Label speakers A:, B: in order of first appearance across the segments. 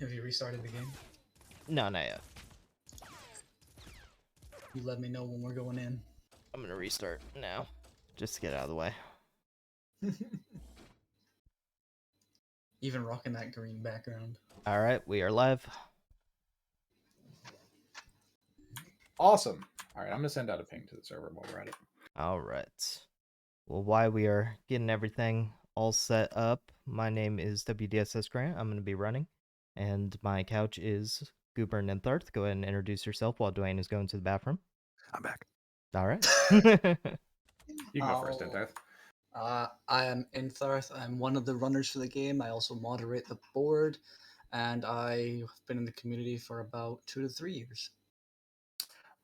A: Have you restarted the game?
B: No, not yet.
A: You let me know when we're going in.
B: I'm gonna restart now, just to get out of the way.
A: Even rocking that green background.
B: All right, we are live.
C: Awesome. All right, I'm going to send out a ping to the server while we're at it.
B: All right. Well, while we are getting everything all set up, my name is WDSSGrant. I'm going to be running, and my couch is Goober and Nintharth. Go ahead and introduce yourself while Dwayne is going to the bathroom.
D: I'm back.
B: All right.
C: You can go first, Dentarth.
A: I am Intharth. I'm one of the runners for the game. I also moderate the board, and I've been in the community for about 2 to 3 years.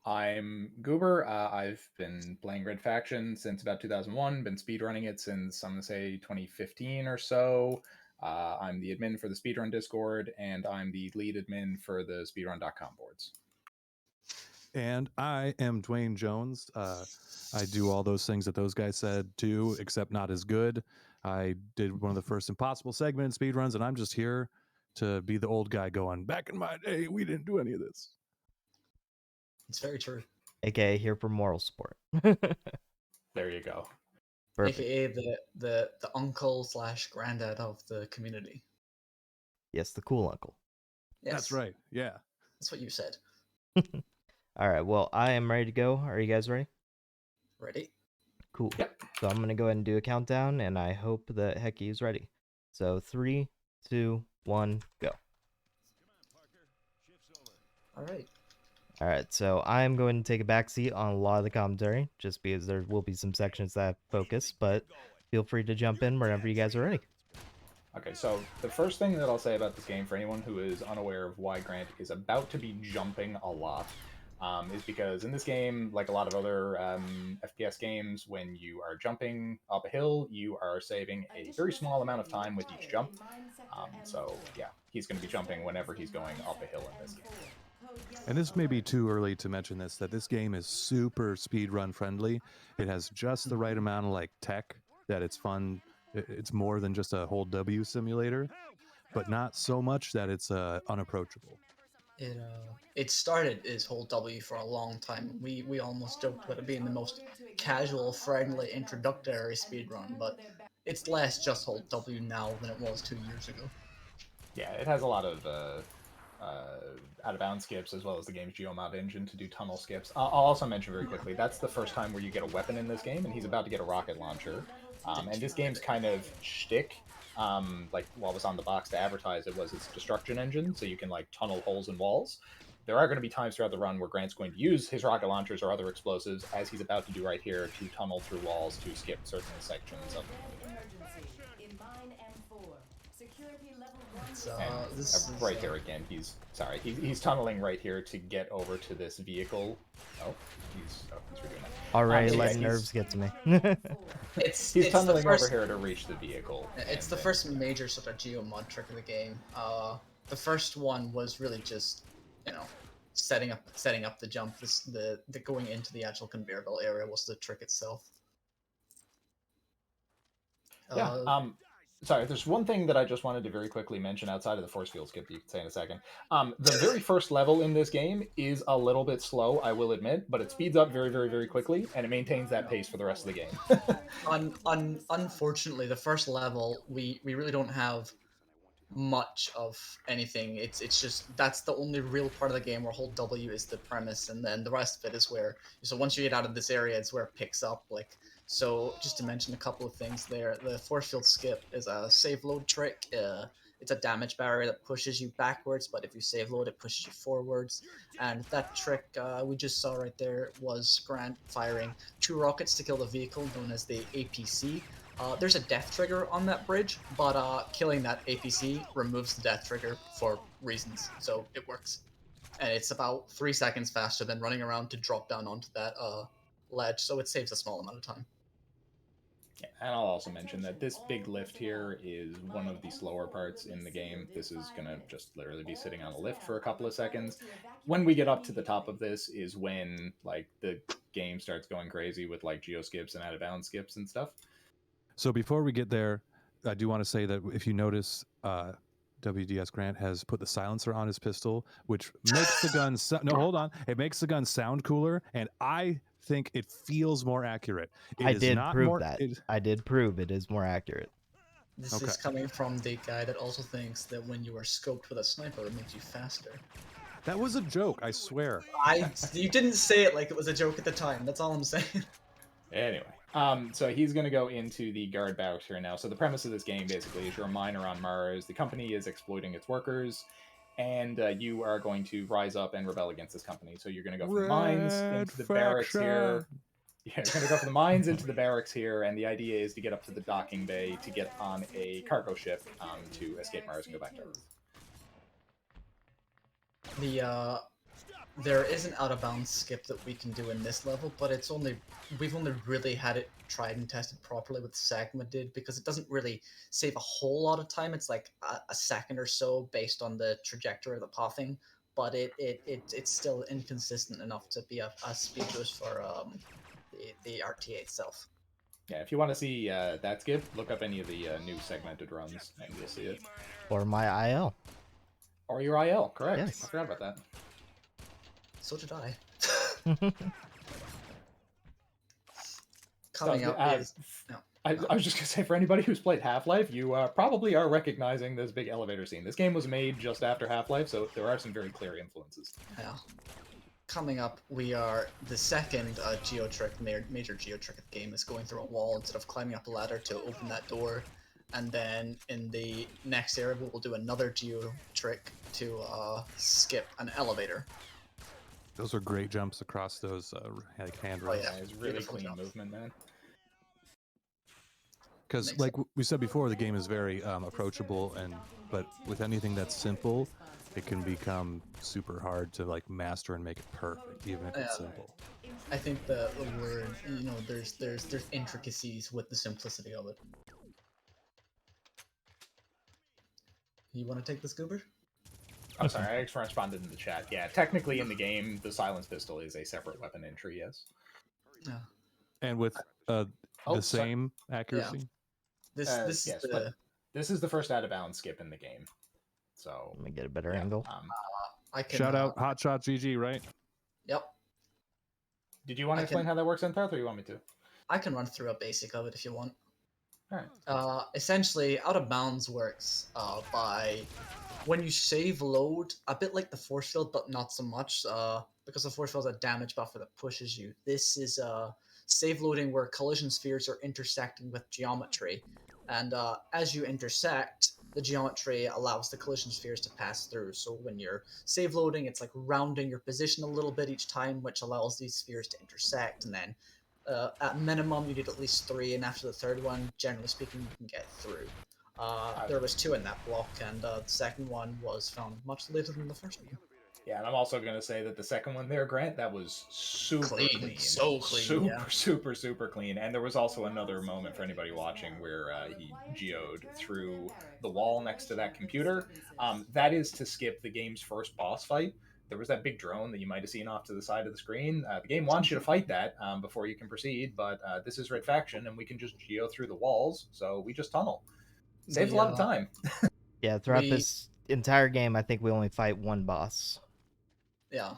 C: I'm Goober. I've been playing Red Faction since about 2001. Been speedrunning it since, I'm going to say, 2015 or so. I'm the admin for the Speedrun Discord, and I'm the lead admin for the speedrun.com boards.
D: And I am Dwayne Jones. I do all those things that those guys said too, except not as good. I did one of the first impossible segment speedruns, and I'm just here to be the old guy going, back in my day, we didn't do any of this.
A: It's very true.
B: AKA here for moral support.
C: There you go.
B: Perfect.
A: AKA the uncle / granddad of the community.
B: Yes, the cool uncle.
A: Yes,
D: That's right. Yeah.
A: That's what you said.
B: All right, well, I am ready to go. Are you guys ready?
A: Ready?
B: Cool.
C: Yep.
B: So I'm going to go ahead and do a countdown, and I hope that Hecky is ready. So 3, 2, 1, go.
A: All right.
B: All right, so I'm going to take a back seat on a lot of the commentary, just because there will be some sections that focus, but feel free to jump in whenever you guys are ready.
C: Okay, so the first thing that I'll say about this game, for anyone who is unaware of why Grant is about to be jumping a lot, is because in this game, like a lot of other FPS games, when you are jumping up a hill, you are saving a very small amount of time with each jump. So yeah, he's going to be jumping whenever he's going up a hill in this game.
D: And this may be too early to mention this, that this game is super speedrun friendly. It has just the right amount of like tech that it's fun. It's more than just a whole W simulator, but not so much that it's unapproachable.
A: It started as whole W for a long time. We almost joked about it being the most casual, friendly, introductory speedrun, but it's less just whole W now than it was 2 years ago.
C: Yeah, it has a lot of out-of-bounds skips, as well as the game's geomod engine to do tunnel skips. I'll also mention very quickly, that's the first time where you get a weapon in this game, and he's about to get a rocket launcher. And this game's kind of shtick, like what was on the box to advertise it was its destruction engine, so you can like tunnel holes in walls. There are going to be times throughout the run where Grant's going to use his rocket launchers or other explosives, as he's about to do right here, to tunnel through walls to skip certain sections of the game. Right there again, he's tunneling right here to get over to this vehicle. He's redoing that.
B: Already letting nerves get to me.
C: He's tunneling over here to reach the vehicle.
A: It's the first major sort of geomod trick of the game. The first one was really just, setting up the jump. The going into the actual conveyor belt area was the trick itself.
C: Sorry, there's one thing that I just wanted to very quickly mention outside of the force field skip that you can say in a second. The very first level in this game is a little bit slow, I will admit, but it speeds up very, very, very quickly, and it maintains that pace for the rest of the game.
A: Unfortunately, the first level, we really don't have much of anything. It's just, that's the only real part of the game where hold W is the premise, and then the rest of it is where, so once you get out of this area, it's where it picks up, like. So just to mention a couple of things there, the force field skip is a save load trick. It's a damage barrier that pushes you backwards, but if you save load, it pushes you forwards. And that trick we just saw right there was Grant firing 2 rockets to kill the vehicle known as the APC. There's a death trigger on that bridge, but killing that APC removes the death trigger for reasons, so it works. And it's about 3 seconds faster than running around to drop down onto that ledge, so it saves a small amount of time.
C: Yeah, and I'll also mention that this big lift here is one of the slower parts in the game. This is going to just literally be sitting on a lift for a couple of seconds. When we get up to the top of this is when like the game starts going crazy with like geo skips and out-of-bounds skips and stuff.
D: So before we get there, I do want to say that if you notice, WDSGrant has put the silencer on his pistol, which makes the gun no, hold on. It makes the gun sound cooler, and I think it feels more accurate.
B: I did prove that. I did prove it is more accurate.
A: This is coming from the guy that also thinks that when you are scoped with a sniper, it makes you faster.
D: That was a joke, I swear.
A: You didn't say it like it was a joke at the time. That's all I'm saying.
C: Anyway, so he's going to go into the guard barracks here now. So the premise of this game basically is you're a miner on Mars. The company is exploiting its workers, and you are going to rise up and rebel against this company. So you're going to go from the mines into the barracks here. Yeah, you're going to go from the mines into the barracks here, and the idea is to get up to the docking bay to get on a cargo ship to escape Mars and go back to Earth.
A: There is an out of bounds skip that we can do in this level, but we've only really had it tried and tested properly with Sagma did, because it doesn't really save a whole lot of time. It's like a second or so based on the trajectory of the pathing, but it's still inconsistent enough to be a speed boost for the RTA itself.
C: Yeah, if you want to see that skip, look up any of the new segmented runs, and you'll see it.
B: Or my IL.
C: Or your IL, correct.
B: Yes.
C: I forgot about that.
A: So did I. Coming up is... No.
C: I was just going to say, for anybody who's played Half-Life, you probably are recognizing this big elevator scene. This game was made just after Half-Life, so there are some very clear influences.
A: Yeah. Coming up, we are the second major geo trick of the game is going through a wall instead of climbing up a ladder to open that door. And then in the next area, we'll do another geo trick to skip an elevator.
D: Those are great jumps across those handrails.
C: Yeah, it's really clean movement, man.
D: Because, like we said before, the game is very approachable, but with anything that's simple, it can become super hard to master and make it perfect, even if it's simple.
A: I think the word, there's intricacies with the simplicity of it. You want to take this, Goober?
C: I'm sorry, I just responded in the chat. Yeah, technically in the game, the silence pistol is a separate weapon entry, yes.
A: Yeah.
D: And with the same accuracy?
A: Yeah.
C: This is the first out-of-bounds skip in the game. So
B: let me get a better angle.
D: Shout out Hotshot GG, right?
A: Yep.
C: Did you want to explain how that works, Entarth, or you want me to?
A: I can run through a basic of it if you want.
C: Alright.
A: Essentially, out of bounds works by when you save load, a bit like the force field, but not so much, because the force field is a damage buffer that pushes you. This is save loading where collision spheres are intersecting with geometry, and as you intersect, the geometry allows the collision spheres to pass through. So when you're save loading, it's like rounding your position a little bit each time, which allows these spheres to intersect, and then at minimum, you need at least 3, and after the third one, generally speaking, you can get through. There was 2 in that block, and the second one was found much later than the first one.
C: Yeah, and I'm also going to say that the second one there, Grant, that was super clean.
A: So clean.
C: Super clean. And there was also another moment for anybody watching where he geoed through the wall next to that computer. That is to skip the game's first boss fight. There was that big drone that you might have seen off to the side of the screen. The game wants you to fight that before you can proceed, but this is Red Faction, and we can just geo through the walls, so we just tunnel. Saves a lot of time.
B: Yeah, throughout this entire game, I think we only fight one boss.
A: Yeah.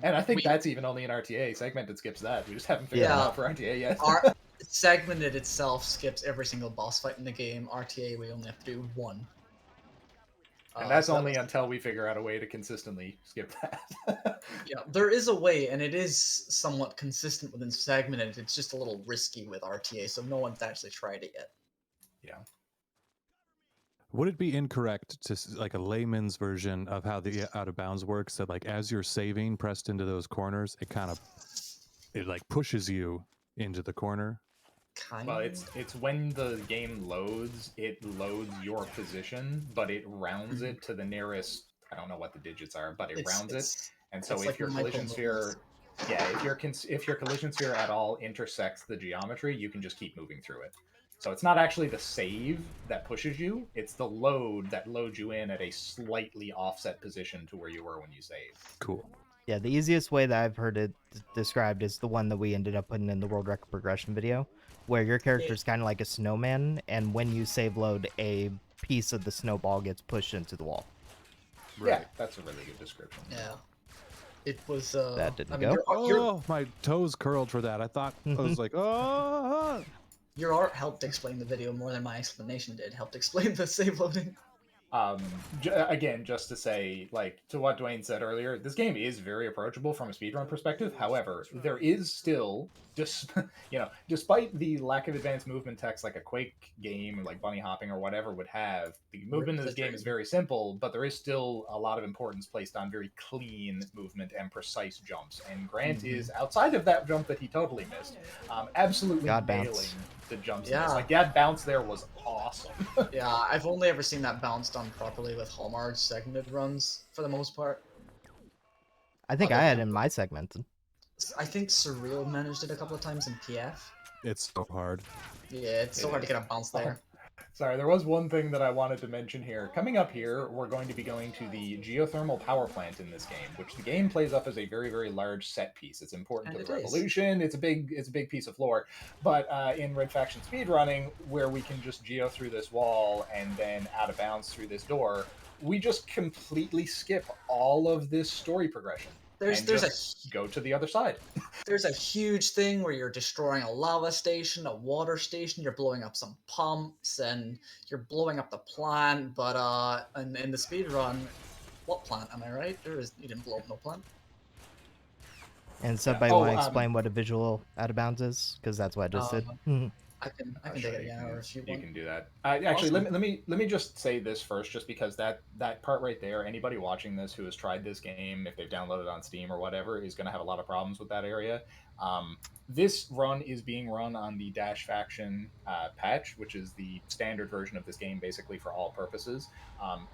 C: And I think that's even only in RTA. Segmented skips that. We just haven't figured it out for RTA yet.
A: Segmented itself skips every single boss fight in the game. RTA, we only have to do 1.
C: And that's only until we figure out a way to consistently skip that.
A: Yeah, there is a way, and it is somewhat consistent within segmented. It's just a little risky with RTA, so no one's actually tried it yet.
C: Yeah.
D: Would it be incorrect to a layman's version of how the out of bounds works, that as you're saving pressed into those corners, it pushes you into the corner?
C: Well, it's when the game loads, it loads your position, but it rounds it to the nearest, I don't know what the digits are, but it rounds it. And so if your collision sphere, if your collision sphere at all intersects the geometry, you can just keep moving through it. So it's not actually the save that pushes you, it's the load that loads you in at a slightly offset position to where you were when you saved.
D: Cool.
B: Yeah, the easiest way that I've heard it described is the one that we ended up putting in the world record progression video, where your character is kind of like a snowman, and when you save load, a piece of the snowball gets pushed into the wall.
C: Yeah, that's a really good description.
A: Yeah. It was.
B: That didn't
A: I mean,
B: go.
D: Oh, my toes curled for that. I thought I was
B: Mhm.
D: like, oh.
A: your art helped explain the video more than my explanation did. Helped explain the save loading.
C: Again, just to say, like, to what Dwayne said earlier, this game is very approachable from a speedrun perspective. However, there is still, just despite the lack of advanced movement text like a Quake game or like bunny hopping or whatever would have, the movement in this game is very simple, but there is still a lot of importance placed on very clean movement and precise jumps. And Grant is, outside of that jump that he totally missed, absolutely
B: God
C: nailing
B: bounce.
C: the jumps in this.
A: Yeah.
C: Like, that bounce there was awesome.
A: Yeah, I've only ever seen that bounce done properly with Hallmark segmented runs for the most part.
B: I think
A: Other
B: I had
A: than-
B: in my segmented.
A: I think Surreal managed it a couple of times in PF.
D: It's so hard.
A: Yeah, it's so hard to get a bounce there.
C: Sorry, there was one thing that I wanted to mention here. Coming up here, we're going to be going to the geothermal power plant in this game, which the game plays up as a very, very large set piece. It's important
A: And
C: to the
A: it is.
C: revolution. It's a big piece of lore. But in Red Faction speedrunning, where we can just geo through this wall and then out of bounds through this door, we just completely skip all of this story progression.
A: There's
C: just go to the other side.
A: There's a huge thing where you're destroying a lava station, a water station, you're blowing up some pumps, and you're blowing up the plant, but in the speed run, what plant, am I right? You didn't blow up no plant.
B: And somebody
C: Oh,
B: want to explain what a visual out of bounds is? Because that's what I just did.
A: I can take it again, or if you want.
C: You can do that. Actually,
A: Awesome.
C: let me just say this first, just because that part right there, anybody watching this who has tried this game, if they've downloaded it on Steam or whatever, is going to have a lot of problems with that area. This run is being run on the Dash Faction patch, which is the standard version of this game, basically for all purposes.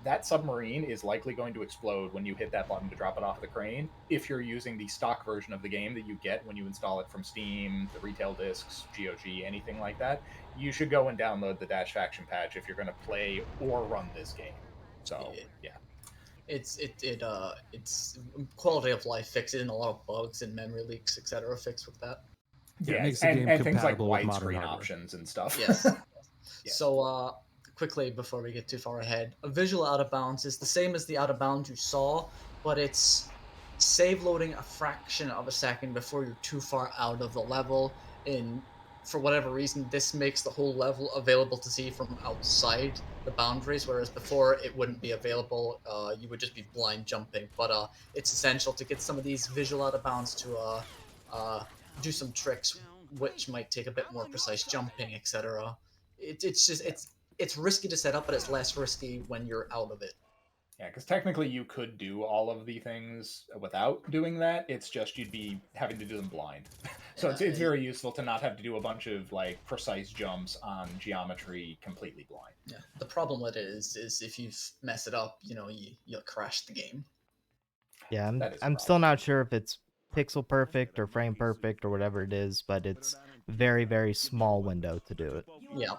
C: That submarine is likely going to explode when you hit that button to drop it off the crane. If you're using the stock version of the game that you get when you install it from Steam, the retail discs, GOG, anything like that, you should go and download the Dash Faction patch if you're going to play or run this game. So yeah.
A: It's quality of life fixed and a lot of bugs and memory leaks, etc. fixed with that.
D: Yeah, it makes
C: and,
D: the game
C: and things like
D: compatible with modern
C: widescreen
D: hardware.
C: options and stuff.
A: Yes.
C: Yes.
A: So quickly before we get too far ahead, a visual out of bounds is the same as the out of bounds you saw, but it's save loading a fraction of a second before you're too far out of the level. And for whatever reason, this makes the whole level available to see from outside the boundaries, whereas before it wouldn't be available. You would just be blind jumping. But it's essential to get some of these visual out of bounds to do some tricks, which might take a bit more precise jumping, etc. It's risky to set up, but it's less risky when you're out of it.
C: Yeah, because technically you could do all of the things without doing that. It's just you'd be having to do them blind. So it's very useful to not have to do a bunch of like precise jumps on geometry completely blind.
A: Yeah. The problem with it is if you mess it up, you'll crash the game.
B: Yeah, I'm still not sure if it's pixel perfect or frame perfect or whatever it is, but it's very, very small window to do it.
A: Yeah.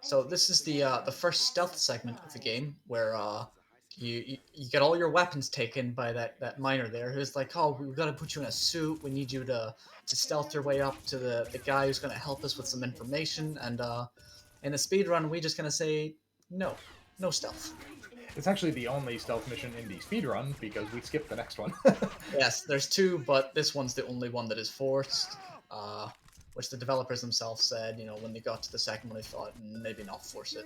A: So this is the first stealth segment of the game where you get all your weapons taken by that miner there who's like, oh, we've got to put you in a suit. We need you to stealth your way up to the guy who's going to help us with some information. And in the speed run, we're just going to say no stealth.
C: It's actually the only stealth mission in the speedrun because we skipped the next one.
A: Yes, there's two, but this one's the only one that is forced, which the developers themselves said, when they got to the second one, they thought maybe not force it.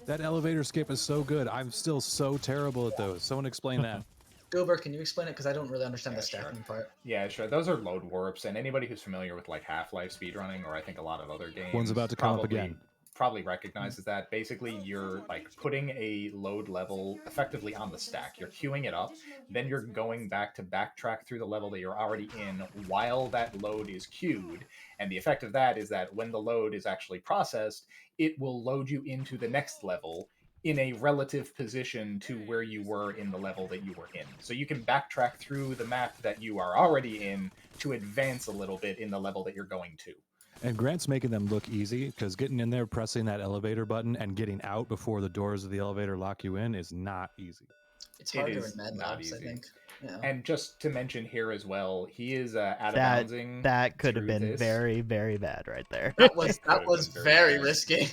D: That elevator skip is so good. I'm still so terrible at those. Someone explain that.
A: Goober, can you explain it? Because I don't really understand the stacking part.
C: Yeah, sure. Those are load warps, and anybody who's familiar with like Half-Life speedrunning, or I think a lot of other games,
D: One's about to come up again.
C: Probably recognizes that. Basically, you're like putting a load level effectively on the stack. You're queuing it up, then you're going back to backtrack through the level that you're already in while that load is queued. And the effect of that is that when the load is actually processed, it will load you into the next level in a relative position to where you were in the level that you were in. So you can backtrack through the map that you are already in to advance a little bit in the level that you're going to.
D: And Grant's making them look easy because getting in there, pressing that elevator button, and getting out before the doors of the elevator lock you in is not easy.
A: It's harder in Mad Labs, I think. Yeah.
C: And just to mention here as well, he is out of
B: That
C: boundsing
B: that could have
C: through
B: been
C: this.
B: very, very bad right there.
A: That
C: It
A: was
C: could have been
A: very
C: bad.
A: risky.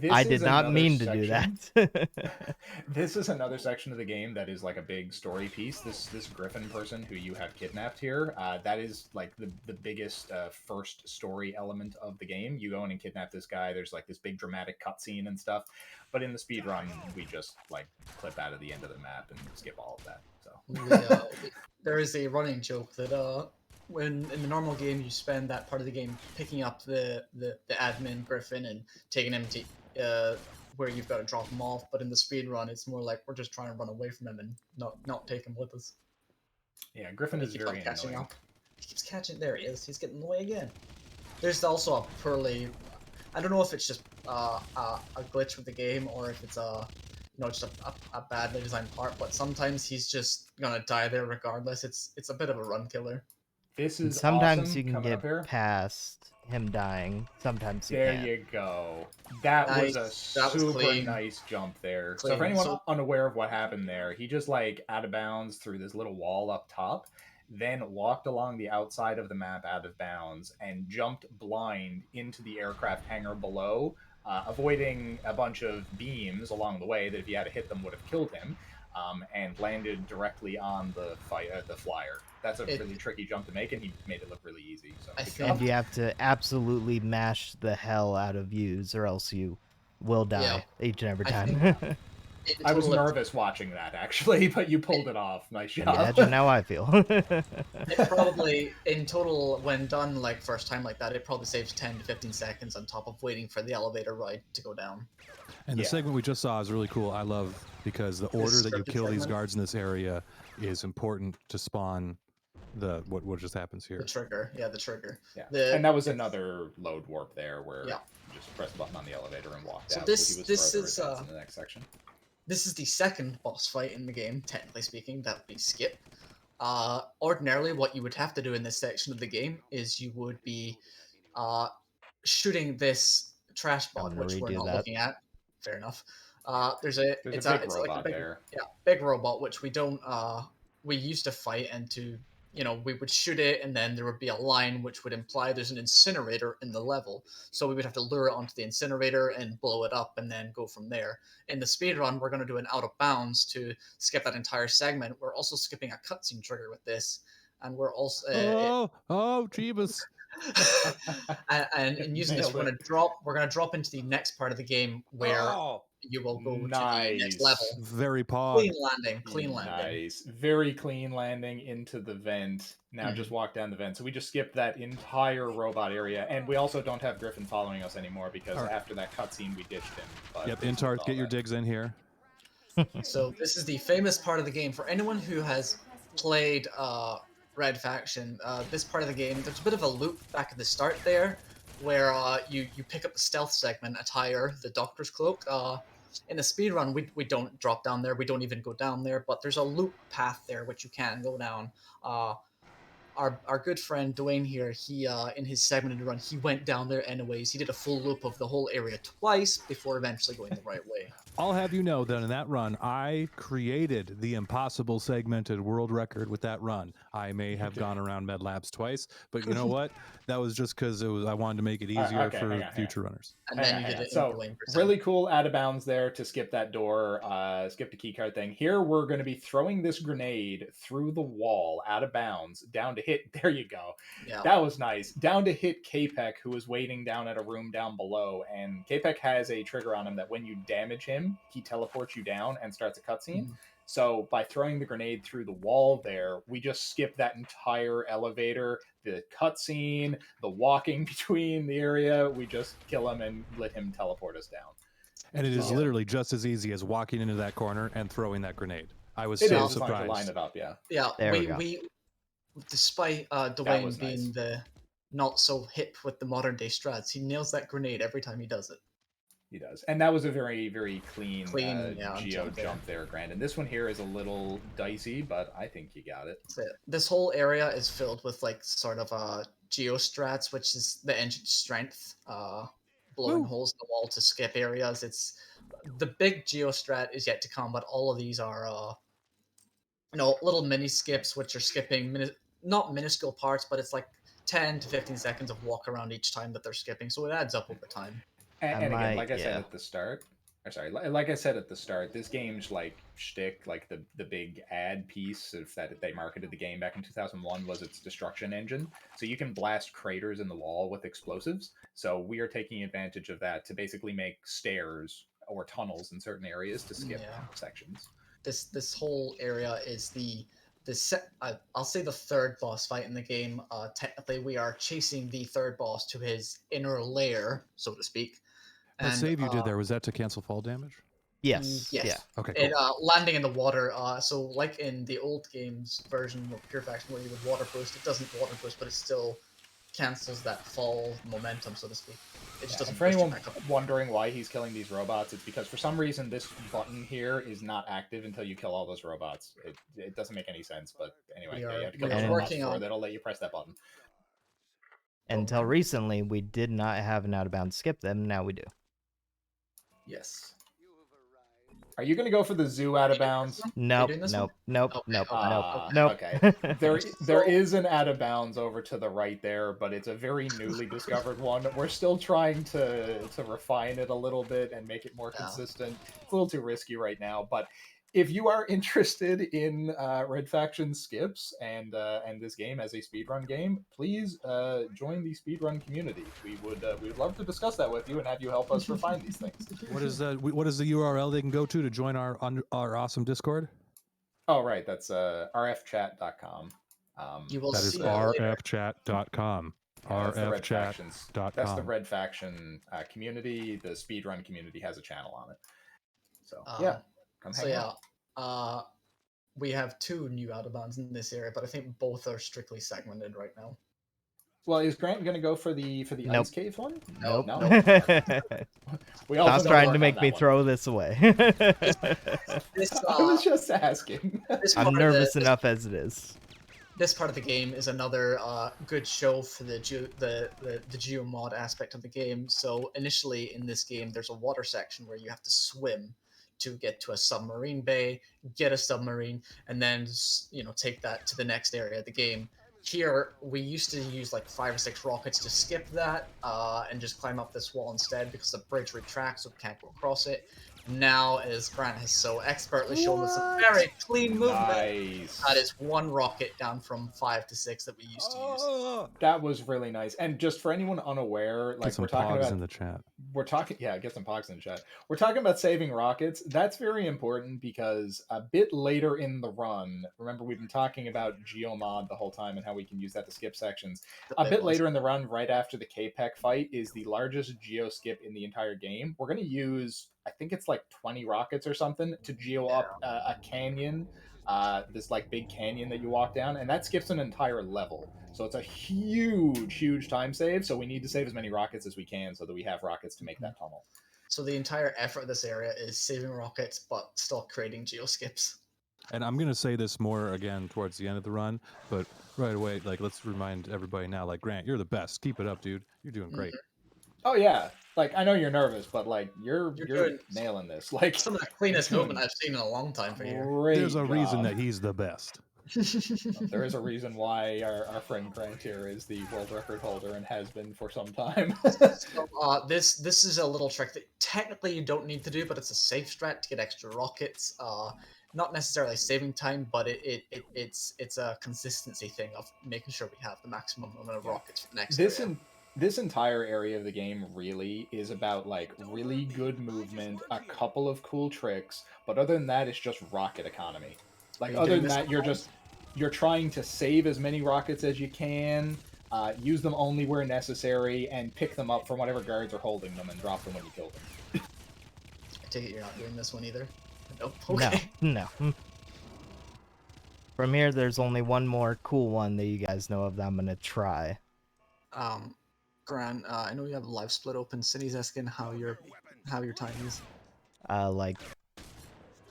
C: This
B: I
C: is
B: did not
C: another
B: mean to do
C: section.
B: that.
C: This is another section of the game that is like a big story piece. This Griffin person who you have kidnapped here, that is like the biggest first story element of the game. You go in and kidnap this guy. There's like this big dramatic cutscene and stuff. But in the speed run, we just like clip out of the end of the map and skip all of that. So
A: There is a running joke that when in the normal game you spend that part of the game picking up the admin Griffin and taking him to where you've got to drop him off, but in the speed run it's more like we're just trying to run away from him and not take him with us.
C: yeah, Griffin
A: He
C: is
A: keeps on
C: very
A: catching
C: annoying.
A: up. He keeps catching. There he is. He's getting in the way again. There's also a poorly. I don't know if it's just a glitch with the game or if it's just a badly designed part. But sometimes he's just gonna die there regardless. It's a bit of a run killer.
C: This
B: And
C: is
B: sometimes
C: awesome
B: you can
C: coming
B: get
C: up here.
B: past him dying. Sometimes you
C: There
B: can't.
C: you go. That was a
A: Nice. That was
C: super
A: clean.
C: nice jump there. So
A: Clean.
C: for anyone
A: So
C: unaware of what happened there, he just like out of bounds through this little wall up top, then walked along the outside of the map out of bounds and jumped blind into the aircraft hangar below, avoiding a bunch of beams along the way that if he had hit them would have killed him, and landed directly on the flyer. That's a really tricky jump to make, and he made it look really easy. So
A: I
C: good
A: think-
B: And
C: job.
B: you have to absolutely mash the hell out of views, or else you will die each and every
A: I
B: time.
A: think-
C: I was
A: total of-
C: nervous watching that actually, but you pulled it off. Nice job.
B: Imagine how I feel.
A: It probably, in total, when done like first time like that, it probably saves 10 to 15 seconds on top of waiting for the elevator ride to go down.
D: And the
C: Yeah.
D: segment we just saw is really cool. I love because the order that you
A: scripted
D: kill these
A: segment.
D: guards in this area is important to spawn what just happens here.
A: The trigger, the trigger.
C: Yeah. And that was another load warp there where
A: Yeah.
C: you just press the button on the elevator and walked
A: So
C: out.
A: this-
C: so he was
A: this
C: further
A: is,
C: advanced in the next section.
A: This is the second boss fight in the game, technically speaking. That would be Skip. Ordinarily, what you would have to do in this section of the game is you would be shooting this trash
B: I'm
A: bot,
B: gonna
A: which we're
B: redo
A: not
B: that.
A: looking at. Fair enough. There's
C: a big
A: like a
C: robot
A: big,
C: there.
A: big robot, which we don't. We used to fight and we would shoot it, and then there would be a line which would imply there's an incinerator in the level. So we would have to lure it onto the incinerator and blow it up, and then go from there. In the speed run, we're going to do an out of bounds to skip that entire segment. We're also skipping a cutscene trigger with this, and we're also
D: Jeebus.
A: and using this,
C: Nailed
A: we're gonna drop into the next part of the game where you will go to the next level.
D: Very
A: Clean
D: pog.
A: landing, clean landing.
C: Nice. Very clean landing into the vent. Now just walk down the vent. So we just skipped that entire robot area. And we also don't have Griffin following us anymore because after that cutscene we ditched him. But
D: Yep,
C: we skipped
D: Intarth,
C: all
D: get your
C: that.
D: digs in here.
A: So this is the famous part of the game for anyone who has played Red Faction. This part of the game, there's a bit of a loop back at the start there, where you pick up the stealth segment, attire, the Doctor's Cloak. In the speedrun, we don't drop down there. We don't even go down there. But there's a loop path there which you can go down. Our good friend Dwayne here, he in his segmented run, he went down there anyways. He did a full loop of the whole area twice before eventually going the right way.
D: I'll have you know that in that run, I created the impossible segmented world record with that run. I may have gone around Med Labs twice, but you know what? That was just because I wanted to make it easier
C: okay,
D: for
C: hang on.
D: future runners.
A: And then you did it in
C: So
A: Dwayne percent.
C: really cool out of bounds there to skip that door, skip the keycard thing. Here we're going to be throwing this grenade through the wall out of bounds down to hit. There you go.
A: Yeah.
C: That was nice. Down to hit K-Pek, who was waiting down at a room down below. And K-Pek has a trigger on him that when you damage him, he teleports you down and starts a cutscene. So by throwing the grenade through the wall there, we just skip that entire elevator, the cutscene, the walking between the area. We just kill him and let him teleport us down.
D: And it is literally just as easy as walking into that corner and throwing that grenade. I was
C: It
D: so
C: is as long as you line
D: surprised.
C: it up, yeah.
A: Yeah,
B: There we go.
A: we despite
C: was
A: Dwayne being
C: nice.
A: the not so hip with the modern day strats, he nails that grenade every time he does it.
C: He does. And that was a very, very clean
A: Geo
C: jump there, Grant. And this one here is a little dicey, but I think you got it.
A: That's it. This whole area is filled with like sort of geo strats, which is the engine strength, blowing holes in the wall to skip areas. It's the big geo strat is yet to come, but all of these are little mini skips which are skipping not minuscule parts, but it's like 10 to 15 seconds of walk around each time that they're skipping, so it adds up over time.
B: I
C: And again,
B: might,
C: like I said
B: yeah.
C: at the start, or sorry, like I said at the start, this game's like shtick, like the big ad piece of that they marketed the game back in 2001 was its destruction engine. So you can blast craters in the wall with explosives. So we are taking advantage of that to basically make stairs or tunnels in certain areas to skip
A: Yeah,
C: sections.
A: this whole area is I'll say the third boss fight in the game. Technically, we are chasing the third boss to his inner lair, so to speak,
D: That
A: and
D: save you did there, was that to cancel fall damage?
B: Yes, yeah.
A: yes,
D: Okay, cool.
A: it landing in the water. So like in the old games version of Pure Faction, where you would water boost, it doesn't water boost, but it still cancels that fall momentum, so to speak. It just
C: Yeah, and
A: doesn't
C: for
A: boost you
C: anyone
A: back up.
C: wondering why he's killing these robots, it's because for some reason this button here is not active until you kill all those robots. It doesn't make any sense, but anyway, yeah, you have to kill
A: We
C: those
A: are
B: And
C: robots
A: working
C: before
A: on.
C: that'll let you press that button.
B: until recently, we did not have an out of bounds skip them. Now we do.
A: Yes.
C: Are you going to go for the zoo out of bounds?
A: Are you
B: Nope,
A: doing this
B: nope,
A: one?
B: nope,
A: Okay,
B: nope,
A: okay,
B: nope,
C: Ah,
B: nope.
C: okay. There is an out of bounds over to the right there, but it's a very newly discovered one. We're still trying to refine it a little bit and make it more
A: Yeah.
C: consistent. It's a little too risky right now, but if you are interested in Red Faction skips and this game as a speedrun game, please join the speedrun community. We would love to discuss that with you and have you help us refine these things.
D: What is the URL they can go to join our awesome Discord?
C: Oh, right, that's rfchat.com.
A: You will
D: That is
A: see it later.
D: rfchat.com.
C: Yeah, that's the Red Factions.
D: rfchat.com.
C: That's the Red Faction community. The speedrun community has a channel on it. So yeah, come
A: So
C: hang
A: yeah,
C: out.
A: we have two new out of bounds in this area, but I think both are strictly segmented right now.
C: Well, is Grant going to go for the
B: Nope.
C: ice cave one?
B: Nope.
C: No. We
B: Stop
C: also
B: trying to make me throw this away.
A: This
C: I was just asking.
B: I'm nervous enough as it is.
A: This part of the game is another good show for the geomod aspect of the game. So initially in this game, there's a water section where you have to swim to get to a submarine bay, get a submarine, and then take that to the next area of the game. Here, we used to use like 5 or 6 rockets to skip that and just climb up this wall instead because the bridge retracts, so we can't go across it. Now, as Grant has so expertly shown with some very clean movement,
C: Nice.
A: that is 1 rocket down from 5 to 6 that we used to use.
C: That was really nice. And just for anyone unaware, like
D: we're talking about in the chat.
C: Get some pogs in the chat. We're talking about saving rockets. That's very important because a bit later in the run, remember we've been talking about geomod the whole time and how we can use that to skip sections. A bit later in the run, right after the K-Pec fight, is the largest geo skip in the entire game. We're going to use, I think it's like 20 rockets or something to geo up a canyon. This like big canyon that you walk down, and that skips an entire level. So it's a huge time save. So we need to save as many rockets as we can so that we have rockets to make that tunnel.
A: So the entire effort of this area is saving rockets, but still creating geoskips.
D: And I'm gonna say this more again towards the end of the run, but right away, like let's remind everybody now, like Grant, you're the best. Keep it up, dude. You're doing great.
C: Oh yeah, like I know you're nervous, but like you're nailing this. Like
A: some of the cleanest movement I've seen in a long time for you.
D: There's a reason that he's the best.
C: There is a reason why our friend Grant here is the world record holder and has been for some time.
A: So, this is a little trick that technically you don't need to do, but it's a safe strat to get extra rockets. Not necessarily saving time, but it's a consistency thing of making sure we have the maximum amount of rockets for the next area.
C: This entire area of the game really is about like really good movement, a couple of cool tricks, but other than that, it's just rocket economy. Like other than that, you're trying to save as many rockets as you can, use them only where necessary, and pick them up from whatever guards are holding them and drop them when you kill them.
A: I take it you're not doing this one either. Nope. Okay.
B: No. From here, there's only one more cool one that you guys know of that I'm gonna try.
A: Grant, I know you have a live split open. Cindy's asking how your time is.
B: Like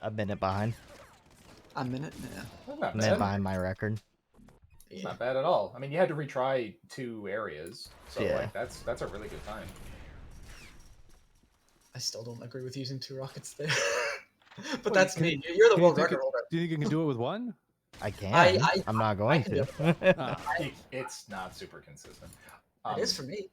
B: a minute behind.
A: A minute? Yeah.
B: A minute behind my record.
C: It's not bad at all. I mean, you had to retry 2 areas, so
B: Yeah.
C: like that's a really good time.
A: I still don't agree with using 2 rockets there. But that's me. You're the world record holder.
D: Do you think you can do it with 1?
B: I can.
A: I
B: I'm not
A: I
B: going
A: can do
B: to.
A: it.
D: Ah,
C: It's not super consistent.
A: It is for me.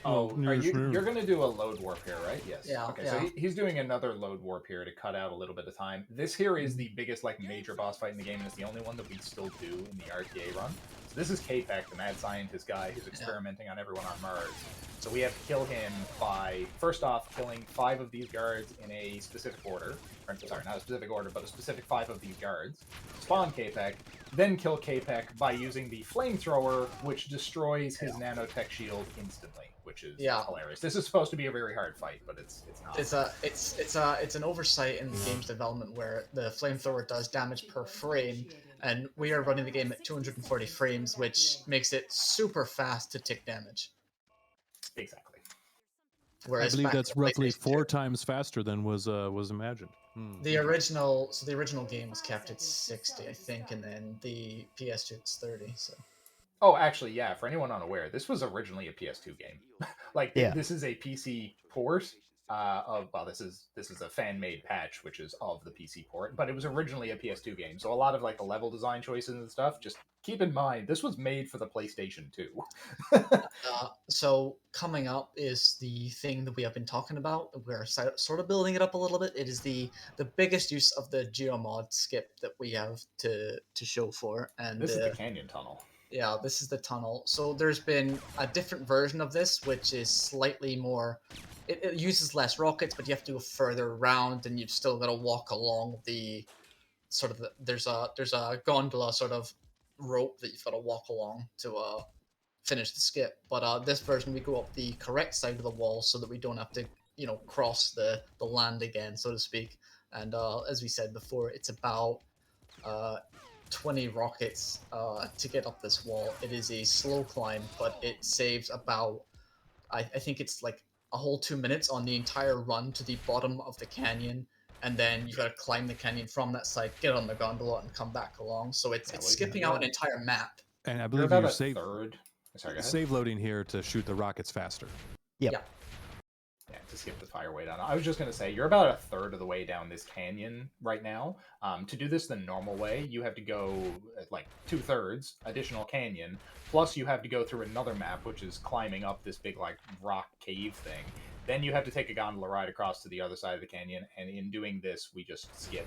C: Oh, are
D: yes,
C: you're gonna do a load warp here, right? Yes.
A: Yeah,
C: Okay, so
A: yeah.
C: he's doing another load warp here to cut out a little bit of time. This here is the biggest like major boss fight in the game, and it's the only one that we still do in the RTA run. So this is K-Pac, the mad scientist guy who's experimenting on everyone on Mars. So we have to kill him by first off killing 5 of these guards in a specific order. Or, sorry, not a specific order, but a specific 5 of these guards. Spawn K-Pac, then kill K-Pac by using the flamethrower, which destroys his nanotech shield instantly, which is hilarious. This is supposed to be a very hard fight, but it's not.
A: It's an oversight in the game's development where the flamethrower does damage per frame, and we are running the game at 240 frames, which makes it super fast to tick damage.
C: Exactly.
A: Whereas
D: I believe
A: back in
D: that's
A: the
D: roughly
A: PlayStation
D: 4
A: 2,
D: times faster than was imagined.
A: the original game was capped at 60, I think, and then the PS2 it's 30. So
C: Oh, actually, yeah. For anyone unaware, this was originally a PS2 game. Like
B: Yeah.
C: this is a PC port of well, this is a fan made patch, which is of the PC port, but it was originally a PS2 game. So a lot of like the level design choices and stuff. Just keep in mind, this was made for the PlayStation 2.
A: so coming up is the thing that we have been talking about. We're sort of building it up a little bit. It is the biggest use of the geomod skip that we have to show for, and
C: This is the canyon tunnel.
A: yeah, this is the tunnel. So there's been a different version of this, which is slightly more. It uses less rockets, but you have to go further around, and you've still got to walk along the sort of. There's a gondola sort of rope that you've got to walk along to finish the skip. But this version, we go up the correct side of the wall so that we don't have to cross the land again, so to speak. And as we said before, it's about uh, 20 rockets to get up this wall. It is a slow climb, but it saves about, I think it's like a whole 2 minutes on the entire run to the bottom of the canyon. And then you got to climb the canyon from that side, get on the gondola, and come back along. So it's skipping out an entire map.
D: And I
C: You're
D: believe
C: about
D: you're
C: a third. Sorry, go ahead.
D: save loading here to shoot the rockets faster.
B: Yep.
A: Yeah.
C: Yeah, to skip the fire way down. I was just going to say, you're about a third of the way down this canyon right now. To do this the normal way, you have to go like 2/3 additional canyon, plus you have to go through another map, which is climbing up this big like rock cave thing. Then you have to take a gondola ride across to the other side of the canyon, and in doing this, we just skip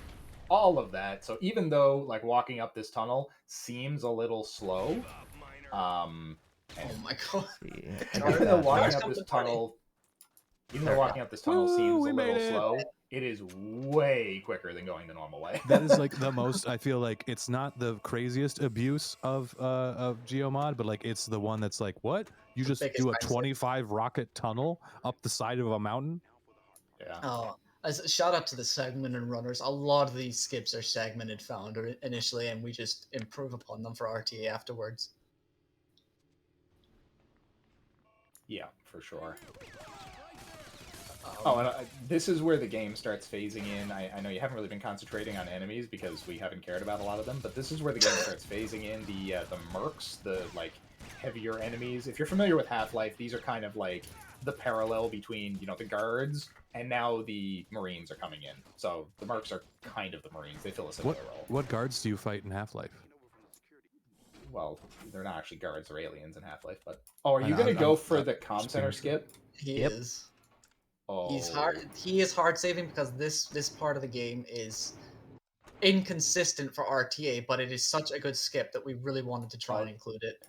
C: all of that. So even though like walking up this tunnel seems a little slow,
A: Oh my god.
C: even though walking up this tunnel seems a
D: we made
C: little
D: it.
C: slow, it is way quicker than going the normal way.
D: That is like the most. I feel like it's not the craziest abuse of geomod, but like it's the one that's like, what? You just
A: biggest
D: do a
A: time save.
D: 25 rocket tunnel up the side of a mountain?
C: Yeah.
A: As a shout out to the segmented runners, a lot of these skips are segmented found initially, and we just improve upon them for RTA afterwards.
C: Yeah, for sure. And this is where the game starts phasing in. I know you haven't really been concentrating on enemies because we haven't cared about a lot of them, but this is where the game starts phasing in the mercs, the like heavier enemies. If you're familiar with Half-Life, these are kind of like the parallel between the guards and now the Marines are coming in. So the mercs are kind of the Marines. They fill a similar role.
D: What guards do you fight in Half-Life?
C: Well, they're not actually guards; they're aliens in Half-Life. But are you gonna go for the comm center skip?
A: He
B: Yep.
A: is.
C: Oh.
A: He is hard saving because this part of the game is inconsistent for RTA, but it is such a good skip that we really wanted to try and include it.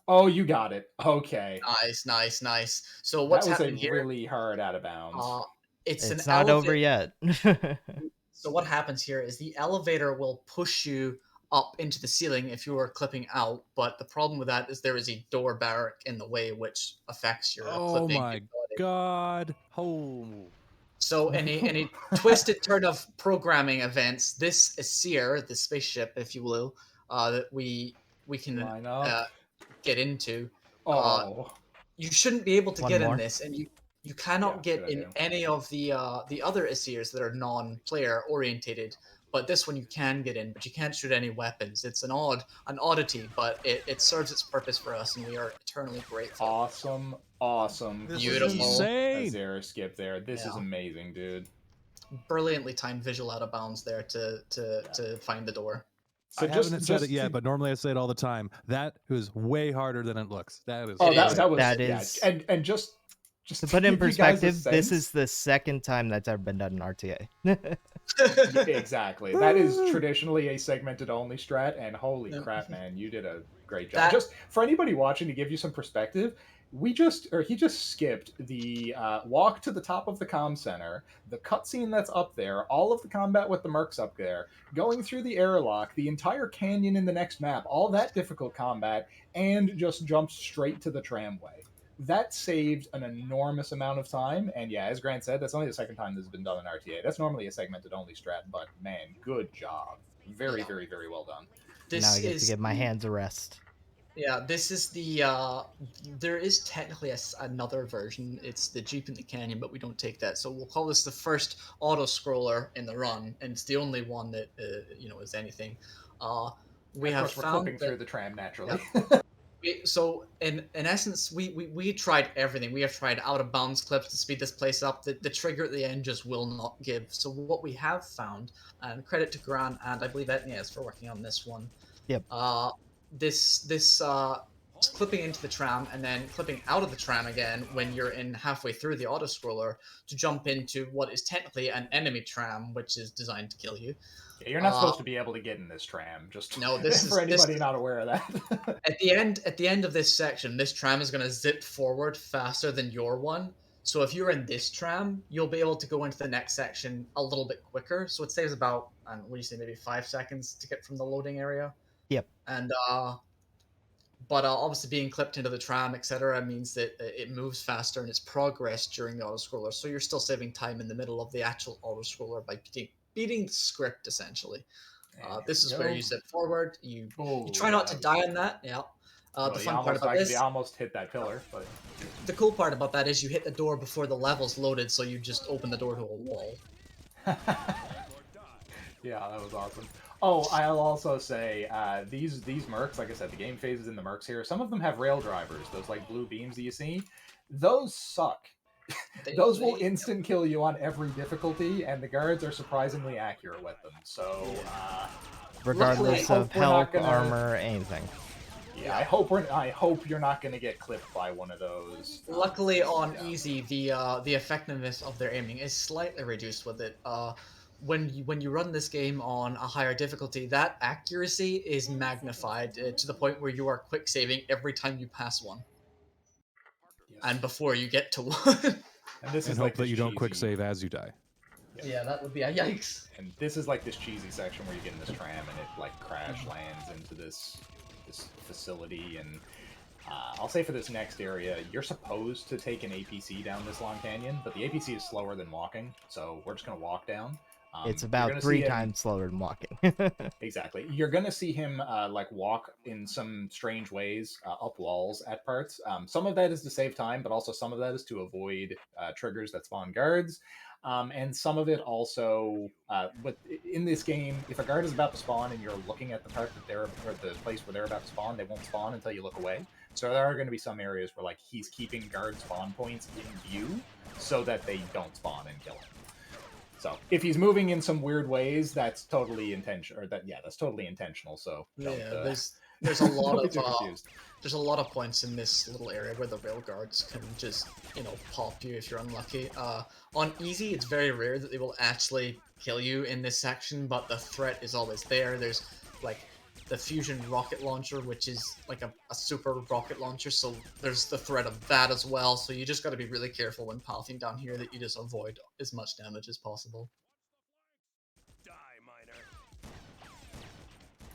C: Oh, you got it. Okay.
A: Nice. So what's happening here?
C: That was a really hard out of bounds.
A: It's
B: not over yet.
A: So what happens here is the elevator will push you up into the ceiling if you are clipping out, but the problem with that is there is a door barrack in the way which affects your clipping.
D: Oh my god. Oh.
A: So in a twisted turn of programming events, this Aesir, the spaceship, if you will, that we can get into, you shouldn't be able to get in this, and you cannot get in any of the other Aesirs that are non-player orientated. But this one you can get in, but you can't shoot any weapons. It's an oddity, but it serves its purpose for us, and we are eternally grateful.
C: Awesome,
D: This
C: beautiful.
D: is insane.
C: Azera skip there. This is amazing, dude.
A: brilliantly timed visual out of bounds there to find the door.
C: So
D: I haven't said it
C: to-
D: yet, but normally I say it all the time. That is way harder than it looks. That is.
C: Oh,
A: It
C: that
A: is.
C: that was
B: That
C: yeah,
B: is-
C: and just
B: To
C: to
B: put in
C: give you guys a
B: perspective, this
C: sense-
B: is the second time that's ever been done in RTA.
C: Yeah, exactly. That is traditionally a segmented only strat, and holy
A: Yeah.
C: crap, man, you did a great job.
A: That-
C: Just for anybody watching, to give you some perspective, he just skipped the walk to the top of the comm center, the cutscene that's up there, all of the combat with the mercs up there, going through the airlock, the entire canyon in the next map, all that difficult combat, and just jumped straight to the tramway. That saved an enormous amount of time, and yeah, as Grant said, that's only the second time this has been done in RTA. That's normally a segmented only strat, but man, good job. Very,
A: Yeah.
C: very, very well done.
A: This
B: Now I get
A: is
B: to give my
A: the-
B: hands a rest.
A: Yeah, this is the there is technically another version. It's the Jeep in the Canyon, but we don't take that. So we'll call this the first auto scroller in the run, and it's the only one that is anything. We
C: Of
A: have
C: course, we're
A: found
C: clipping
A: that,
C: through the tram naturally.
A: so in essence, we tried everything. We have tried out of bounds clips to speed this place up. The trigger at the end just will not give. So what we have found, and credit to Grant and I believe Etnias for working on this one.
B: Yep.
A: This clipping into the tram and then clipping out of the tram again when you're in halfway through the auto scroller to jump into what is technically an enemy tram, which is designed to kill you.
C: Yeah, you're not supposed to be able to get in this tram. Just
A: No, this
C: for
A: is- this-
C: anybody not aware of that.
A: At the end of this section, this tram is going to zip forward faster than your one. So if you're in this tram, you'll be able to go into the next section a little bit quicker. So it saves about, what do you say, maybe 5 seconds to get from the loading area.
B: Yep.
A: And but obviously being clipped into the tram, etc., means that it moves faster and it's progress during the auto scroller. So you're still saving time in the middle of the actual auto scroller by beating the script essentially. This is where you zip forward. You try not to die on that. Yeah. The fun part about this,
C: you almost hit that pillar, but
A: the cool part about that is you hit the door before the level's loaded, so you just open the door to a wall.
C: yeah, that was awesome. Oh, I'll also say these mercs, like I said, the game phases in the mercs here. Some of them have rail drivers, those like blue beams that you see. Those suck. Those will instant kill you on every difficulty, and the guards are surprisingly accurate with them. So,
B: Regardless
C: luckily,
B: of
C: we're not
B: health,
C: gonna-
B: armor, anything.
C: yeah, I hope you're not going to get clipped by one of those.
A: Luckily, on
C: yeah.
A: easy, the effectiveness of their aiming is slightly reduced with it. When you run this game on a higher difficulty, that accuracy is magnified to the point where you are quick saving every time you pass one,
C: Yes.
A: and before you get to one.
C: And this
D: And
C: is
D: hope
C: like
D: that
C: this
D: you don't quick
C: cheesy-
D: save as you die.
A: Yeah, that would be a yikes.
C: And this is like this cheesy section where you get in this tram and it like crash lands into this facility. And I'll say for this next area, you're supposed to take an APC down this long canyon, but the APC is slower than walking, so we're just gonna walk down.
B: It's
C: You're
B: about
C: gonna
B: 3
C: see him-
B: times slower than walking.
C: Exactly. You're gonna see him like walk in some strange ways up walls at parts. Some of that is to save time, but also some of that is to avoid triggers that spawn guards. And some of it also, but in this game, if a guard is about to spawn and you're looking at the part that they're, or the place where they're about to spawn, they won't spawn until you look away. So there are going to be some areas where like he's keeping guard spawn points in view so that they don't spawn and kill him. So if he's moving in some weird ways, that's totally intentional. Or that's totally intentional. So don't,
A: Yeah, there's a lot
C: don't be
A: of
C: too confused.
A: there's a lot of points in this little area where the rail guards can just pop you if you're unlucky. On easy, it's very rare that they will actually kill you in this section, but the threat is always there. There's like the fusion rocket launcher, which is like a super rocket launcher, so there's the threat of that as well. So you just got to be really careful when pathing down here that you just avoid as much damage as possible.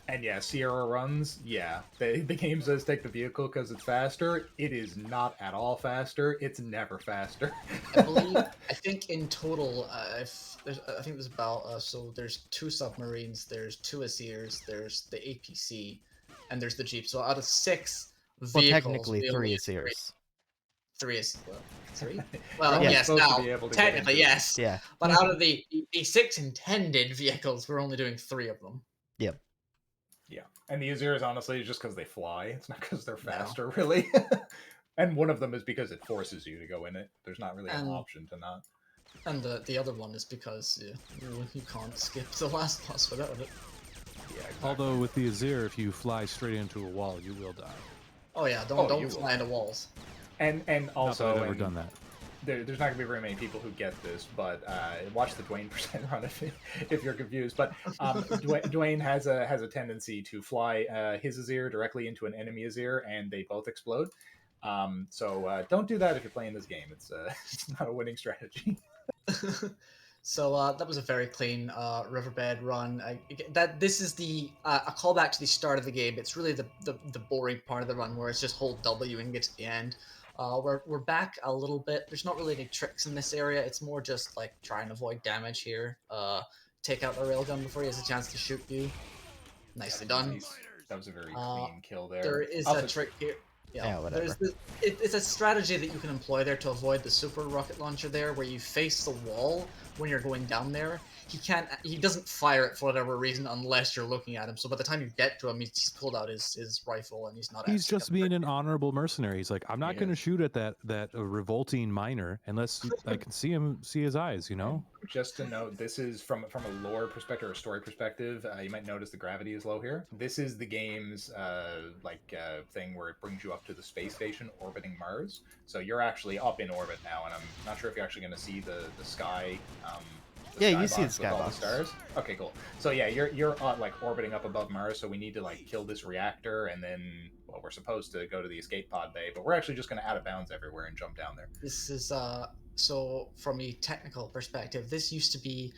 C: And yeah, Sierra runs. Yeah, the game says take the vehicle because it's faster. It is not at all faster. It's never faster.
A: I think in total, I think there's about so there's 2 submarines, there's 2 Asirs, there's the APC, and there's the Jeep. So out of 6 vehicles,
B: Well, technically
A: we
B: 3
A: only
B: is yours.
A: 3 is well, 3.
C: You're
A: Well,
C: only
A: yes,
C: supposed to
A: now
C: be able to get
A: technically
C: into it.
A: yes,
B: Yeah.
A: but out of the 6 intended vehicles, we're only doing 3 of them.
B: Yep.
C: Yeah, and the Azirs honestly is just because they fly. It's not because they're
A: No.
C: faster, really. And one of them is because it forces you to go in it. There's not really an
A: And-
C: option to not.
A: And the other one is because you can't skip the last boss without it.
C: Yeah, exactly.
D: Although with the Azir, if you fly straight into a wall, you will die.
A: Oh yeah,
C: Oh, you
A: don't
C: will.
A: fly into walls.
C: And
D: Not that
C: also,
D: I've ever done that.
C: there's not going to be very many people who get this, but watch the Dwayne percent run if you're confused. But Dwayne has a tendency to fly his Azir directly into an enemy Azir, and they both explode. So don't do that if you're playing this game. It's it's not a winning strategy.
A: So that was a very clean riverbed run. This is the a callback to the start of the game. It's really the boring part of the run where it's just hold W and get to the end. We're back a little bit. There's not really any tricks in this area. It's more just like try and avoid damage here. Take out the railgun before he has a chance to shoot you. Nicely done.
C: Nice. That was a very
A: Uh,
C: clean kill there.
A: There is
C: Also,
A: a trick here.
B: Yeah, whatever.
A: It's a strategy that you can employ there to avoid the super rocket launcher there, where you face the wall when you're going down there. He doesn't fire it for whatever reason unless you're looking at him. So by the time you get to him, he's pulled out his rifle and he's not.
D: He's
A: actually
D: just being an honorable mercenary. He's like, I'm not going to
C: Yes.
D: shoot at that revolting miner unless I can see his eyes. You know.
C: just to note, this is from a lore perspective or story perspective. You might notice the gravity is low here. This is the game's thing where it brings you up to the space station orbiting Mars. So you're actually up in orbit now, and I'm not sure if you're actually going to see the sky.
B: Yeah, you see the
C: with all the
B: skybox.
C: stars. Okay, cool. So yeah, you're like orbiting up above Mars. So we need to like kill this reactor, and then we're supposed to go to the escape pod bay, but we're actually just going to out of bounds everywhere and jump down there.
A: This is so from a technical perspective, this used to be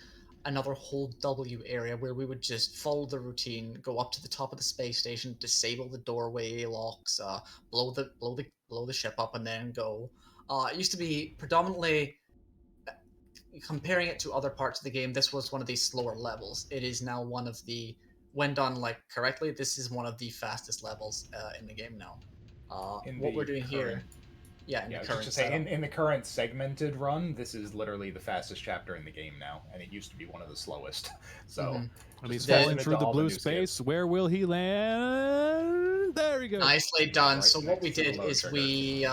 A: another hold W area where we would just follow the routine, go up to the top of the space station, disable the doorway locks, blow the ship up, and then go. It used to be predominantly comparing it to other parts of the game. This was one of these slower levels. It is now one of the, when done like correctly, this is one of the fastest levels in the game now. What we're doing here. Yeah,
C: I was just to say, in the current segmented run, this is literally the fastest chapter in the game now, and it used to be one of the slowest. So,
D: And he's
C: just
D: falling
C: testament
D: through
C: to
D: the
C: all
D: blue
C: new
D: space.
C: skips.
D: Where will he land? There he goes.
A: Nicely done.
C: Right
A: So what we
C: next to the
A: did
C: load
A: is
C: trigger.
A: we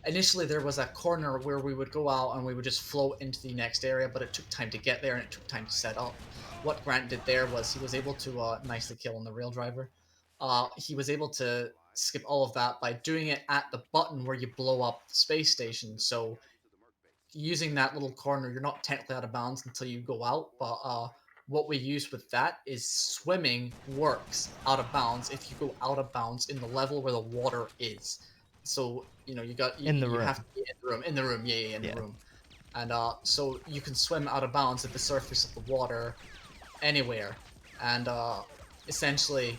A: initially there was a corner where we would go out and we would just float into the next area, but it took time to get there and it took time to set up. What Grant did there was he was able to nicely kill on the rail driver. He was able to skip all of that by doing it at the button where you blow up the space station. So using that little corner, you're not technically out of bounds until you go out. But what we use with that is swimming works out of bounds if you go out of bounds in the level where the water is. So you have to be in the room, yeah, in the room, and so you can swim out of bounds at the surface of the water anywhere, and essentially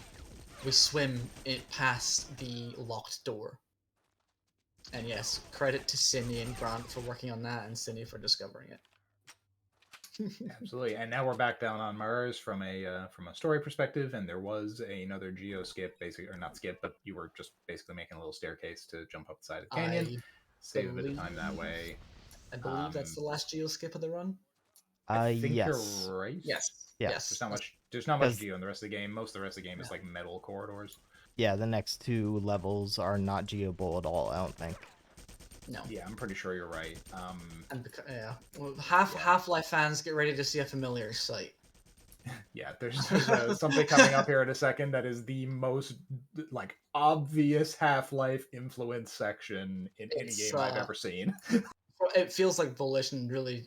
A: we swim it past the locked door. And yes, credit to Cindy and Grant for working on that, and Cindy for discovering it.
C: Absolutely, and now we're back down on Mars from a story perspective, and there was another geo skip, basically, or not skip, but you were just basically making a little staircase to jump up the side of the canyon, save a bit of time that way.
A: I believe that's the last geo skip of the run.
C: I think
B: yes.
C: you're right.
A: Yes.
C: There's not much geo in the rest of the game. Most of the rest of the game is like metal corridors.
B: Yeah, the next two levels are not geoable at all, I don't think.
A: No.
C: Yeah, I'm pretty sure you're right.
A: Half-Life fans, get ready to see a familiar sight.
C: Yeah, there's something coming up here in a second that is the most like obvious Half-Life influence section in any game I've ever seen.
A: It feels like Volition really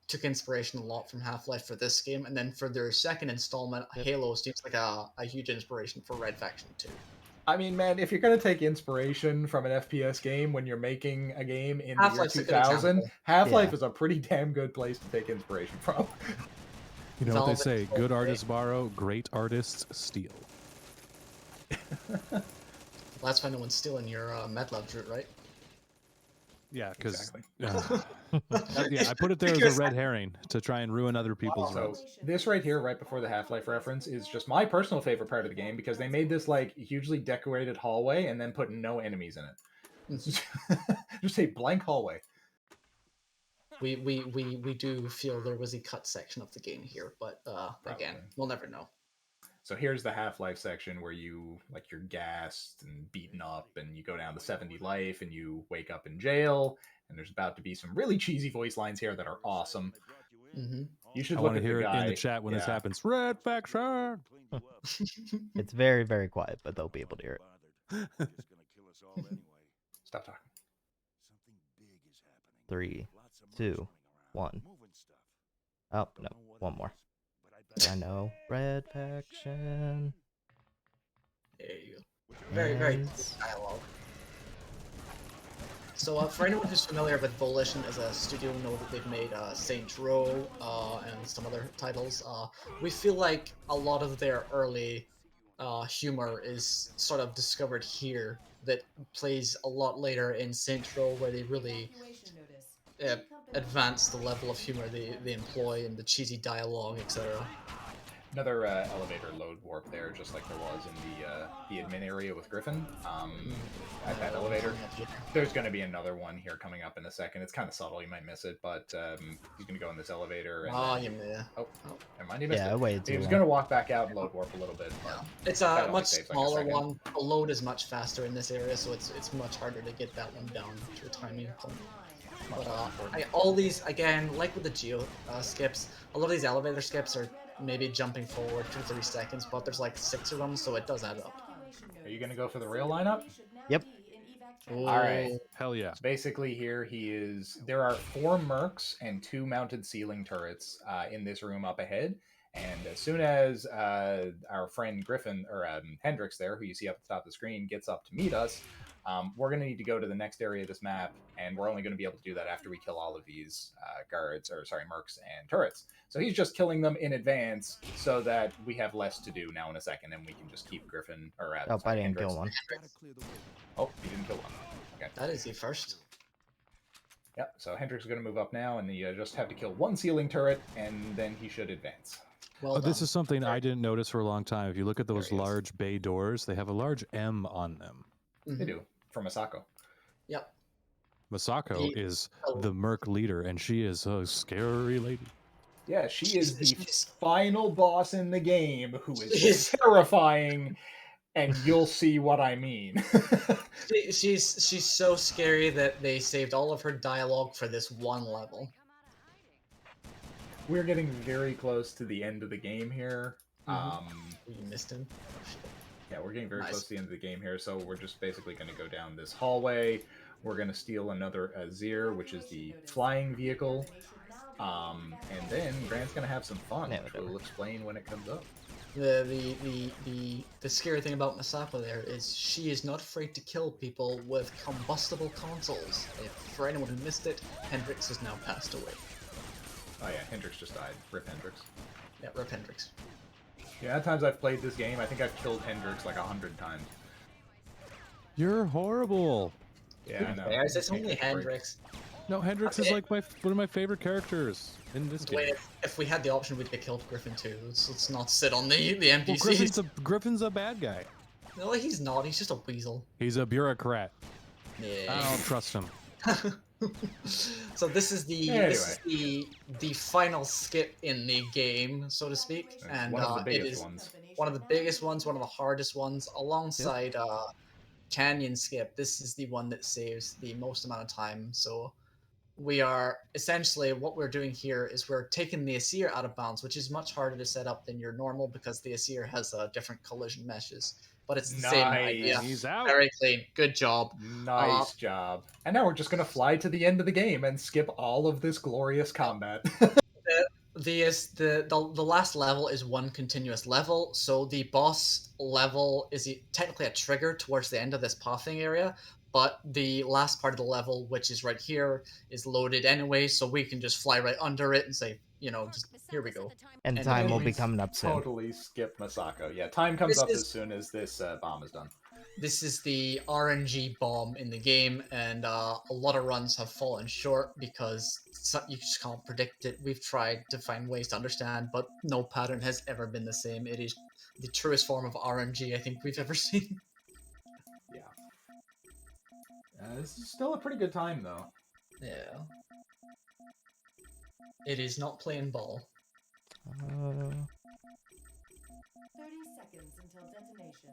A: took inspiration a lot from Half-Life for this game, and then for their second installment, Halo seems like a huge inspiration for Red Faction 2.
C: I mean, man, if you're going to take inspiration from an FPS game when you're making a game in the year 2000, Half-Life is a pretty damn good place to take inspiration from.
D: You know what they say, good artists borrow, great artists steal.
A: That's why no one's stealing your MedLab route, right?
D: Yeah, because yeah, I put it there as a red herring to try and ruin other people's runs.
C: This right here, right before the Half-Life reference, is just my personal favorite part of the game because they made this like hugely decorated hallway and then put no enemies in it. Just a blank hallway.
A: We do feel there was a cut section of the game here, but again, we'll never know.
C: So here's the Half-Life section where you're gassed and beaten up and you go down to 70 life and you wake up in jail And there's about to be some really cheesy voice lines here that are awesome.
A: Mhm.
C: You should
D: I
C: look
D: want
C: at
D: to hear
C: the
D: it
C: guy.
D: in the chat when this happens. Red faction.
B: It's very, very quiet, but they'll be able to hear it.
C: Stop talking.
B: 3, 2, 1. Oh, no. One more. I know. Red faction.
A: There you go. Very, very
B: And
A: cool dialogue. So for anyone who's familiar with Volition as a studio, know that they've made Saints Row and some other titles. We feel like a lot of their early humor is sort of discovered here that plays a lot later in Saints Row, where they really uh, advance the level of humor they employ and the cheesy dialogue, etc.
C: Another elevator load warp there, just like there was in the admin area with Griffin. At that elevator. There's going to be another one here coming up in a second. It's kind of subtle, you might miss it, but he's going to go in this elevator. And
A: Yeah.
C: Oh, never mind, you missed
B: I
C: it.
B: waited
C: He
B: too
C: was
B: long.
C: going to walk back out and load warp a little bit. But
A: It's
C: that
A: a
C: only
A: much
C: saves, like, a
A: smaller
C: second.
A: one. The load is much faster in this area, so it's much harder to get that one down to a timing point. But all these, again, like with the geo skips, a lot of these elevator skips are maybe jumping forward 2 or 3 seconds, but there's like 6 of them, so it does add up.
C: Are you going to go for the rail lineup?
B: Yep.
C: All right.
D: Hell yeah.
C: So basically here there are 4 mercs and 2 mounted ceiling turrets in this room up ahead. And as soon as our friend Griffin, or Hendrix there, who you see up at the top of the screen, gets up to meet us, we're going to need to go to the next area of this map, and we're only going to be able to do that after we kill all of these mercs and turrets. So he's just killing them in advance so that we have less to do now in a second, and we can just keep Griffin, or
B: Oh, I didn't
C: Hendrix.
B: kill one.
C: Oh, he didn't kill one. Okay.
A: That is the first.
C: Yep, so Hendrix is going to move up now, and you just have to kill 1 ceiling turret, and then he should advance.
A: Well done.
D: This is something I didn't notice for a long time. If you look at those
C: There he is.
D: large bay doors, they have a large M on them.
C: They do, from Masako.
A: Yep.
D: Masako is
A: Oh.
D: the merc leader, and she is a scary lady.
C: Yeah, she is the
A: She's-
C: final boss in the game who is
A: She's-
C: terrifying, and you'll see what I mean.
A: she's so scary that they saved all of her dialogue for this one level.
C: We're getting very close to the end of the game here.
A: You missed him.
C: Yeah, we're getting very
A: Nice.
C: close to the end of the game here, so we're just basically going to go down this hallway. We're going to steal another Azir, which is the flying vehicle. And then Grant's going to have some fun,
B: Yeah,
C: which
B: whatever.
C: we'll explain when it comes up.
A: The scary thing about Masako there is she is not afraid to kill people with combustible consoles. For anyone who missed it, Hendrix has now passed away.
C: Oh yeah, Hendrix just died. Rip Hendrix.
A: Yeah, rip Hendrix.
C: Yeah, at times I've played this game, I think I've killed Hendrix like 100 times.
D: You're horrible.
C: Yeah, I know.
A: There's it's
C: Can't
A: only
C: catch a break.
A: Hendrix.
D: No, Hendrix is like one of my favorite characters in this game.
A: Wait, if we had the option, we'd have killed Griffin too. Let's not sit on the
D: Well,
A: NPCs.
D: Griffin's a bad guy.
A: No, he's not. He's just a weasel.
D: He's a bureaucrat.
A: Yeah.
D: I don't trust him.
A: So this is the final skip in the game, so to speak,
C: It's
A: and
C: one of the
A: it
C: biggest
A: is
C: ones.
A: one of the biggest ones, one of the hardest ones, alongside Canyon Skip. This is the one that saves the most amount of time. So we are essentially, what we're doing here is we're taking the Asir out of bounds, which is much harder to set up than your normal because the Asir has different collision meshes. But it's the same idea.
D: He's out.
A: Very clean. Good job.
C: Nice job. And now we're just going to fly to the end of the game and skip all of this glorious combat.
A: The last level is one continuous level, so the boss level is technically a trigger towards the end of this pathing area, but the last part of the level, which is right here, is loaded anyway, so we can just fly right under it and say, just here we go.
B: And
A: And
B: time
A: then
B: will
A: we
B: be coming up soon.
C: Totally skip Masako. Yeah, time comes
A: This
C: up
A: is-
C: as soon as this bomb is done.
A: This is the RNG bomb in the game, and a lot of runs have fallen short because you just can't predict it. We've tried to find ways to understand, but no pattern has ever been the same. It is the truest form of RNG I think we've ever seen.
C: Yeah. This is still a pretty good time, though.
A: Yeah. It is not playing ball.
E: 30 seconds until detonation.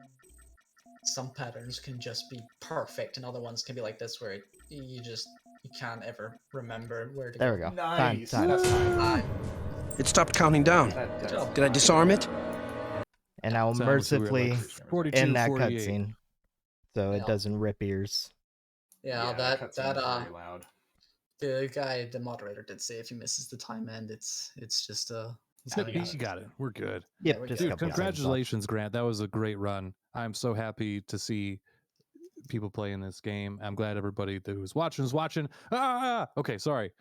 A: Some patterns can just be perfect, and other ones can be like this, where you just You can't ever remember where to
B: There
A: go.
B: we go.
C: Nice.
B: Time.
C: That's fine.
A: Ah,
F: It stopped counting down.
C: That's
A: job.
F: Did I
C: fine.
F: disarm it?
B: And now
D: Sounds so we're
B: mercifully
D: like 42,
B: in that
D: 48.
B: cutscene, so it
A: Yeah.
B: doesn't rip ears.
A: Yeah,
C: that
A: that
C: cutscene is very loud.
A: the moderator did say if he misses the time end, it's just he's
C: Yeah,
A: gonna
C: he
A: miss
C: got
D: You got it. We're good.
A: Yeah,
B: Yep,
A: we're
B: just
A: good.
B: a
D: Dude,
B: couple seconds off.
D: congratulations, Grant. That was a great run. I'm so happy to see people playing this game. I'm glad everybody that was watching is watching. Okay, sorry.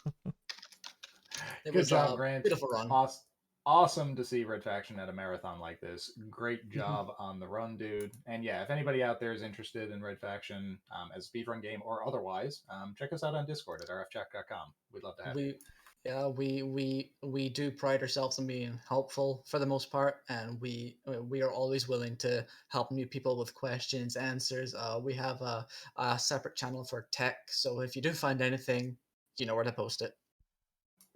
A: It
C: Good
A: was
C: job,
A: a
C: Grant.
A: beautiful run.
C: Awesome to see Red Faction at a marathon like this. Great job on the run, dude. And yeah, if anybody out there is interested in Red Faction as a speedrun game or otherwise, check us out on Discord at rfchat.com. We'd love to have you.
A: We do pride ourselves on being helpful for the most part, and we are always willing to help new people with questions, answers. We have a separate channel for tech, so if you do find anything, you know where to post it.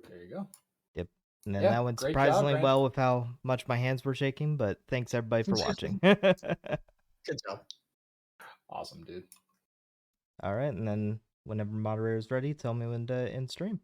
C: There you go.
B: Yep. And then
C: Yeah,
B: that went
C: great job,
B: surprisingly
C: Grant.
B: well with how much my hands were shaking, but thanks everybody for watching.
A: Good job.
C: Awesome, dude.
B: All right, and then whenever moderator's ready, tell me when to end stream.